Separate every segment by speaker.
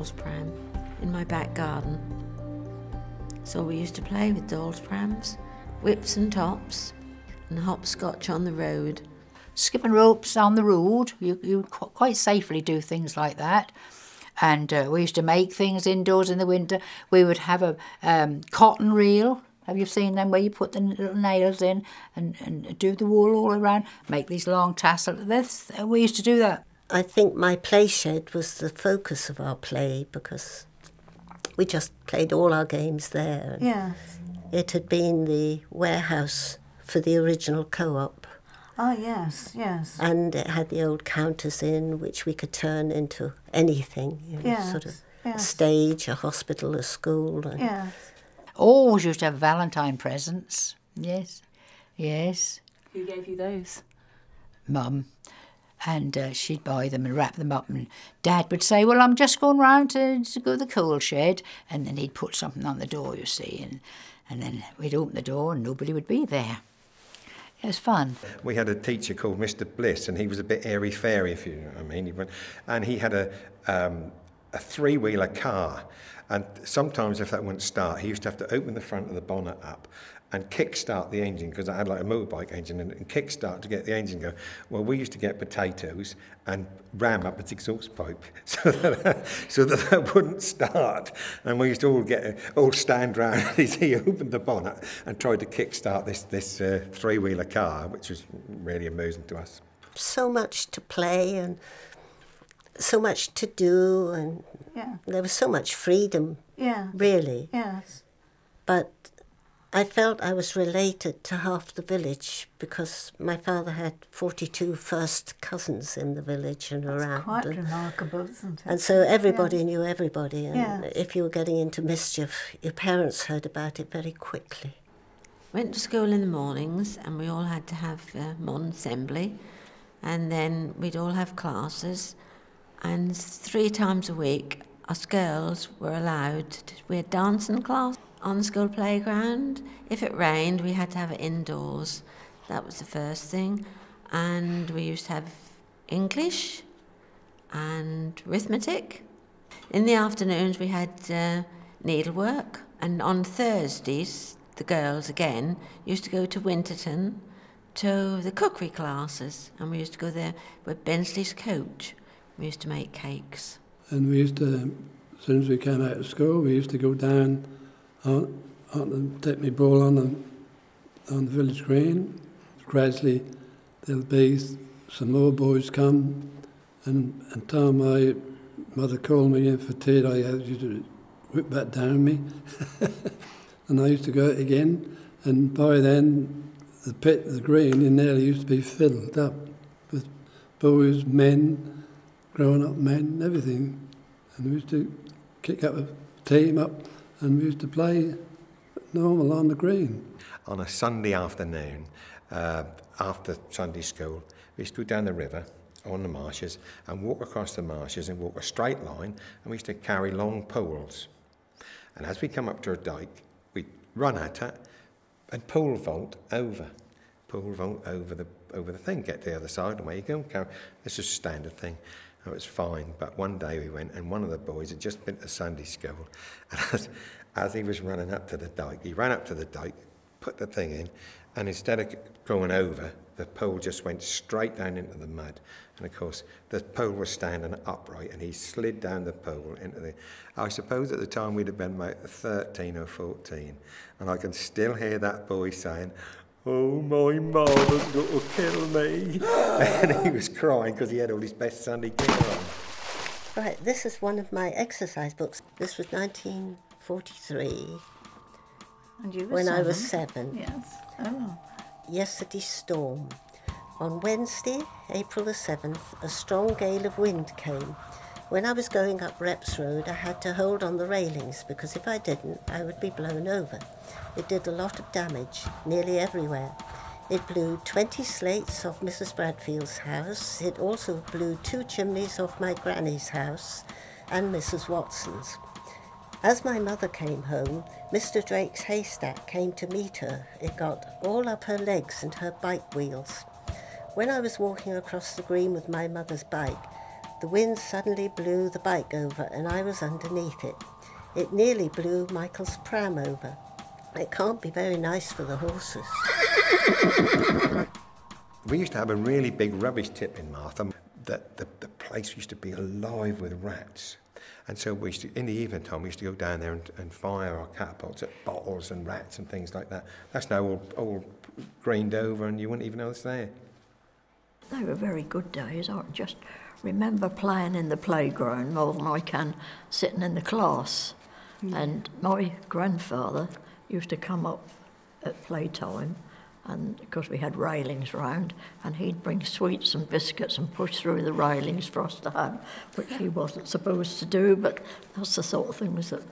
Speaker 1: doll's pram in my back garden. So we used to play with doll's prams, whips and tops, and hopscotch on the road.
Speaker 2: Skipping ropes on the road, you quite safely do things like that. And we used to make things indoors in the winter. We would have a cotton reel. Have you seen them where you put the little nails in and do the wool all around? Make these long tassels. We used to do that.
Speaker 3: I think my play shed was the focus of our play because we just played all our games there.
Speaker 4: Yes.
Speaker 3: It had been the warehouse for the original co-op.
Speaker 4: Oh, yes, yes.
Speaker 3: And it had the old counters in, which we could turn into anything, sort of a stage, a hospital, a school. And
Speaker 4: yes.
Speaker 2: Always used to have Valentine presents. Yes, yes.
Speaker 5: Who gave you those?
Speaker 2: Mum. And she'd buy them and wrap them up, and Dad would say, well, I'm just going round to go to the coal shed, and then he'd put something on the door, you see, and then we'd open the door and nobody would be there. It was fun.
Speaker 6: We had a teacher called Mr. Bliss, and he was a bit airy-fairy, if you know what I mean. And he had a three-wheeler car, and sometimes if that wouldn't start, he used to have to open the front of the bonnet up and kick-start the engine, because I had like a motorbike engine, and kick-start to get the engine going. Well, we used to get potatoes and ram up its exhaust pipe so that wouldn't start. And we used to all stand round as he opened the bonnet and tried to kick-start this three-wheeler car, which was really amusing to us.
Speaker 3: So much to play and so much to do, and there was so much freedom, really.
Speaker 4: Yes.
Speaker 3: But I felt I was related to half the village because my father had 42 first cousins in the village and
Speaker 4: That's
Speaker 3: around.
Speaker 4: Quite remarkable, isn't it?
Speaker 3: And so everybody knew everybody, and if you were getting into mischief, your parents heard about it very quickly.
Speaker 1: Went to school in the mornings, and we all had to have modern assembly, and then we'd all have classes, and 3 times a week us girls were allowed we had dancing class on the school playground. If it rained, we had to have it indoors. That was the first thing. And we used to have English and arithmetic. In the afternoons, we had needlework. And on Thursdays, the girls, again, used to go to Winterton to the cookery classes. And we used to go there with Bensley's coach. We used to make cakes.
Speaker 7: And we used to, as soon as we came out of school, we used to go down and take my ball on the village green. Gradually there'll be some more boys come, and time my mother called me in for tea, I used to whip that down me. And I used to go out again, and by then the pit, the green in there used to be filled up with boys, men, grown-up men, everything. And we used to kick up a team up, and we used to play normal on the green.
Speaker 6: On a Sunday afternoon, after Sunday school, we used to go down the river on the marshes and walk across the marshes and walk a straight line, and we used to carry long poles. And as we come up to a dike, we'd run at it and pole vault over the thing, get to the other side, and away you go. This is a standard thing. It was fine, but one day we went, and one of the boys had just been to Sunday school, and as he was running up to the dike, he ran up to the dike, put the thing in, and instead of going over, the pole just went straight down into the mud. And of course, the pole was standing upright, and he slid down the pole into the... I suppose at the time we'd have been about 13 or 14, and I can still hear that boy saying, "Oh, my mother's going to kill me." And he was crying because he had all his best Sunday gear on.
Speaker 3: Right, this is one of my exercise books. This was 1943.
Speaker 4: And you were
Speaker 3: when
Speaker 4: 7?
Speaker 3: I was 7.
Speaker 4: Yes. Oh.
Speaker 3: Yesterday's storm. On Wednesday, April the 7th, a strong gale of wind came. When I was going up Reps Road, I had to hold on the railings because if I didn't, I would be blown over. It did a lot of damage, nearly everywhere. It blew 20 slates off Mrs. Bradfield's house. It also blew 2 chimneys off my granny's house and Mrs. Watson's. As my mother came home, Mr. Drake's haystack came to meet her. It got all up her legs and her bike wheels. When I was walking across the green with my mother's bike, The wind suddenly blew the bike over and I was underneath it. It nearly blew Michael's pram over. It can't be very nice for the horses.
Speaker 6: We used to have a really big rubbish tip in Martham. The place used to be alive with rats. And so we used to, in the evening time, we used to go down there and fire our catapults at bottles and rats and things like that. That's now all grained over and you wouldn't even know it's there.
Speaker 5: They were very good days. I just remember playing in the playground more than I can sitting in the class. And my grandfather used to come up at playtime, and because we had railings round, and he'd bring sweets and biscuits and push through the railings for us to have, which he wasn't supposed to do, but that's the sort of things that,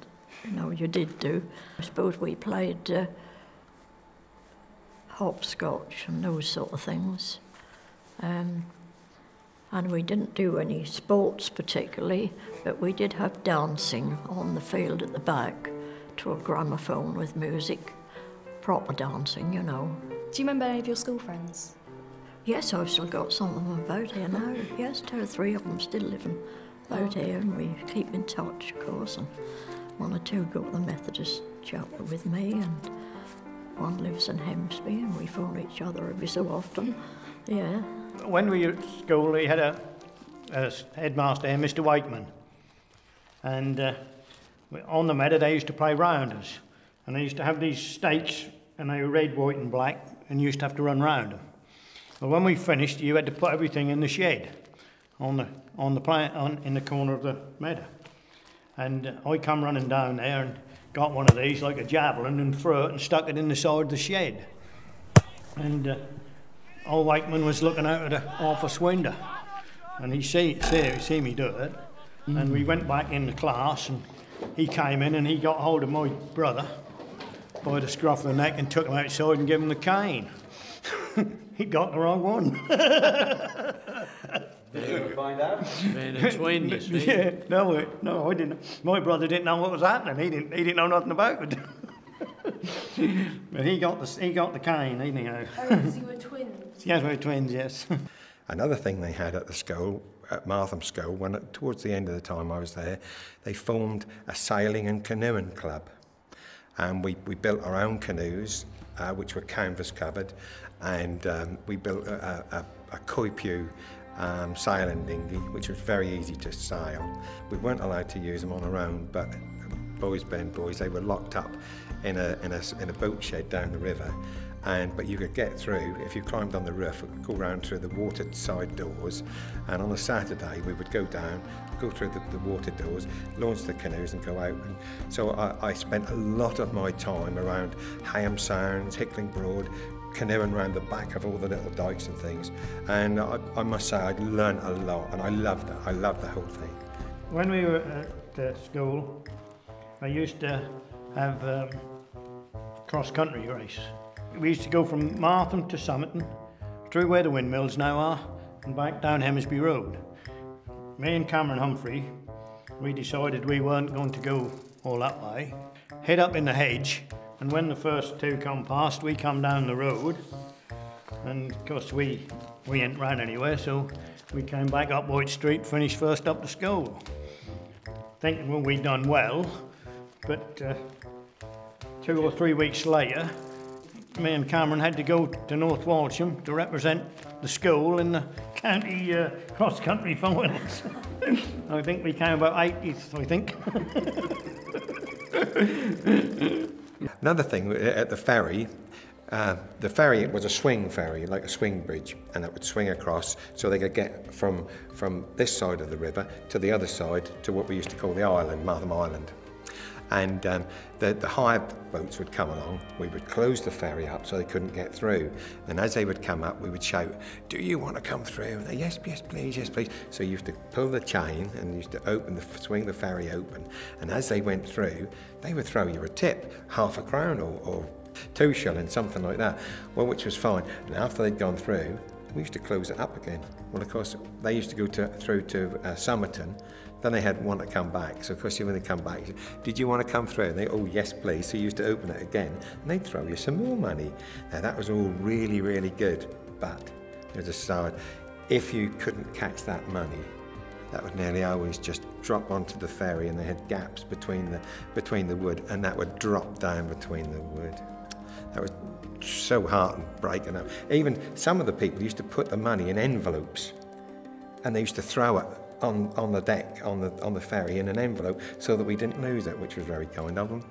Speaker 5: you know, you did do. I suppose we played hopscotch and those sort of things. And we didn't do any sports particularly, but we did have dancing on the field at the back to a gramophone with music, proper dancing, you know.
Speaker 8: Do you remember any of your school friends?
Speaker 5: Yes, I've still got some of them about here now. Yes, 2 or 3 of them still living about here, and we keep in touch, of course. And 1 or 2 go to the Methodist chapel with me, and 1 lives in Hemsby, and we phone each other every so often. Yeah.
Speaker 9: When we were at school, we had a headmaster here, Mr. Wakeman, and on the meadow they used to play rounders, and they used to have these stakes, and they were red, white and black, and you used to have to run round them. Well, when we finished, you had to put everything in the shed in the corner of the meadow, and I come running down there and got one of these like a javelin and threw it and stuck it in the side of the shed, and old Wakeman was looking out of the office window, and he see me do it, and we went back in the class, and he came in and he got hold of my brother by the scruff of the neck and took him outside and gave him the cane. He got the wrong one.
Speaker 10: Did you find out?
Speaker 11: Being a twin, you see.
Speaker 9: Yeah, no, I didn't. My brother didn't know what was happening. He didn't know nothing about it. But he got the cane, anyhow.
Speaker 8: Oh, because you were twins?
Speaker 9: Yes, we were twins, yes.
Speaker 6: Another thing they had at the school, at Martham School, towards the end of the time I was there, they formed a sailing and canoeing club. And we built our own canoes, which were canvas covered, and we built a koi-pew sailing dinghy, which was very easy to sail. We weren't allowed to use them on our own, but boys being boys, they were locked up in a boat shed down the river. But you could get through if you climbed on the roof, go round through the water side doors, and on a Saturday we would go down, go through the water doors, launch the canoes and go out. And so I spent a lot of my time around Ham Sounds, Hickling Broad, canoeing around the back of all the little dikes and things. And I must say I learned a lot, and I loved it. I loved the whole thing.
Speaker 9: When we were at school, I used to have cross-country race. We used to go from Martham to Somerton, through where the windmills now are, and back down Hemsby Road. Me and Cameron Humphrey, we decided we weren't going to go all that way. Hid up in the hedge, and when the first 2 come past, we come down the road, and of course we ain't ran anywhere, so we came back up White Street, finished first up to school. Thinking, well, we'd done well, but 2 or 3 weeks later, me and Cameron had to go to North Walsham to represent the school in the county cross-country finals. I think we came about 80th, I think.
Speaker 6: Another thing, at the ferry was a swing ferry, like a swing bridge, and it would swing across so they could get from this side of the river to the other side to what we used to call the island, Martham Island. And the hire boats would come along, we would close the ferry up so they couldn't get through. And as they would come up, we would shout, "Do you want to come through?" And they, yes, please, yes, please. So you used to pull the chain and you used to swing the ferry open. And as they went through, they would throw you a tip, £half a crown or 2 shillings, something like that, well, which was fine. And after they'd gone through, we used to close it up again. Well, of course, they used to go through to Somerton. Then they had one to come back. So, of course, when they come back, you say, "Did you want to come through?" And they, "Oh, yes, please." So you used to open it again, and they'd throw you some more money. Now, that was all really, really good. But there's a side. If you couldn't catch that money, that would nearly always just drop onto the ferry, and they had gaps between the wood, and that would drop down between the wood. That was so heartbreaking. Even some of the people used to put the money in envelopes, and they used to throw it on the deck, on the ferry, in an envelope, so that we didn't lose it, which was very kind of them.